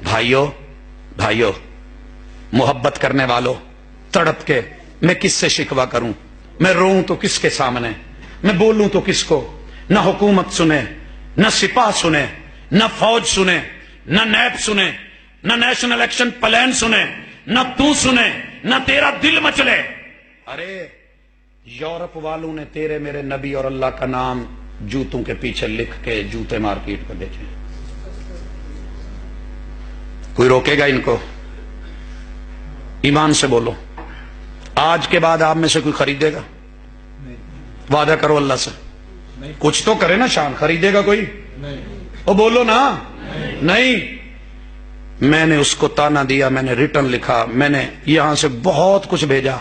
بھائیو محبت کرنے والو، تڑپ کے میں کس سے شکوہ کروں؟ میں روؤں تو کس کے سامنے؟ میں بولوں تو کس کو؟ نہ حکومت سنے، نہ سپاہ سنے، نہ فوج سنے، نہ نیب سنے، نہ نیشنل ایکشن پلان سنے، نہ تو سنے، نہ تیرا دل مچلے۔ ارے یورپ والوں نے تیرے میرے نبی اور اللہ کا نام جوتوں کے پیچھے لکھ کے جوتے مارکیٹ پہ بیچے، کوئی روکے گا ان کو؟ ایمان سے بولو، آج کے بعد آپ میں سے کوئی خریدے گا؟ وعدہ کرو اللہ سے، کچھ تو کرے نا شان، خریدے گا کوئی؟ وہ بولو نا نہیں۔ میں نے اس کو تانا دیا، میں نے ریٹرن لکھا، میں نے یہاں سے بہت کچھ بھیجا،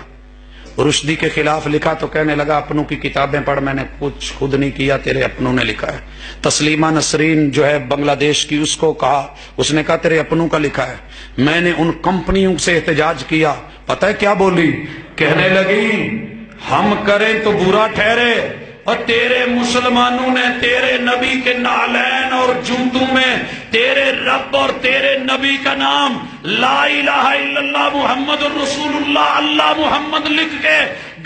رشدی کے خلاف لکھا تو کہنے لگا اپنوں کی کتابیں پڑھ، میں نے کچھ خود نہیں کیا، تیرے اپنوں نے لکھا ہے۔ تسلیمہ نسرین جو ہے بنگلہ دیش کی، اس کو کہا، اس نے کہا تیرے اپنوں کا لکھا ہے۔ میں نے ان کمپنیوں سے احتجاج کیا، پتہ ہے کیا بولی؟ کہنے لگی ہم کریں تو برا ٹھہرے، اور تیرے مسلمانوں نے تیرے نبی کے نعلین اور جوتوں میں تیرے رب اور تیرے نبی کا نام لا الہ الا اللہ محمد رسول اللہ اللہ محمد لکھ کے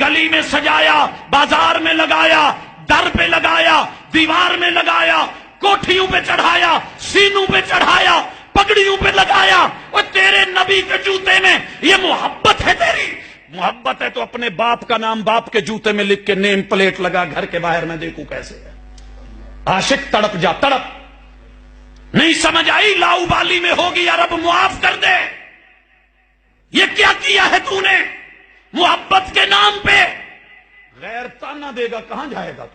گلی میں سجایا، بازار میں لگایا، در پہ لگایا، دیوار میں لگایا، کوٹھیوں پہ چڑھایا، سینوں پہ چڑھایا، پگڑیوں پہ لگایا، اور تیرے نبی کے جوتے میں یہ محبت ہے تیری؟ محبت ہے تو اپنے باپ کا نام باپ کے جوتے میں لکھ کے نیم پلیٹ لگا گھر کے باہر، میں دیکھوں کیسے ہے۔ عاشق تڑپ جا، تڑپ۔ نہیں سمجھ آئی؟ لاؤ بالی میں ہوگی یا رب معاف کر دے۔ یہ کیا کیا ہے تو نے محبت کے نام پہ؟ غیر تانا دے گا، کہاں جائے گا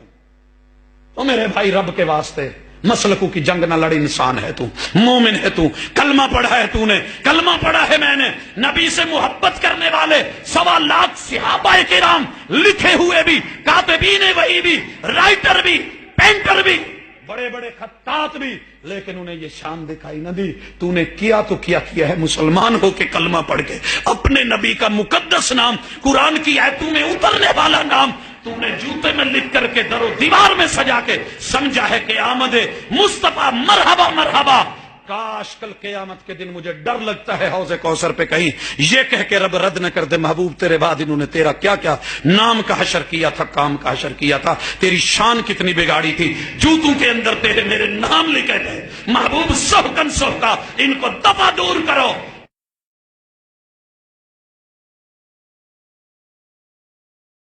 تو میرے بھائی رب کے واسطے مسلکوں کی جنگ نہ لڑ، انسان ہے تو، مومن ہے تو، کلمہ پڑھا ہے تو نے، کلمہ پڑھا ہے میں نے۔ نبی سے محبت کرنے والے 1.25 لاکھ صحابہ کرام، لکھے ہوئے بھی، کاتبین وحی بھی، رائٹر بھی، پینٹر بھی، بڑے بڑے خطاط بھی، لیکن انہیں یہ شان دکھائی نہ دی۔ تو نے کیا تو کیا ہے؟ مسلمان ہو کے کلمہ پڑھ کے اپنے نبی کا مقدس نام، قرآن کی آیتوں میں اترنے والا نام تو نے جوتے میں لکھ کر کے در و دیوار میں سجا کے سمجھا ہے کہ آمد مصطفیٰ مرحبا مرحبا۔ کاش کل قیامت کے دن مجھے ڈر لگتا ہے حوض کوثر پہ کہیں یہ کہہ کے رب رد نہ کر دے محبوب تیرے بعد انہوں نے تیرا کیا کیا نام کا حشر کیا تھا، کام کا حشر کیا تھا، تیری شان کتنی بگاڑی تھی، جوتوں کے اندر تیرے میرے نام لکھے تھے۔ محبوب سحقن سحقا، ان کو دفع دور کرو۔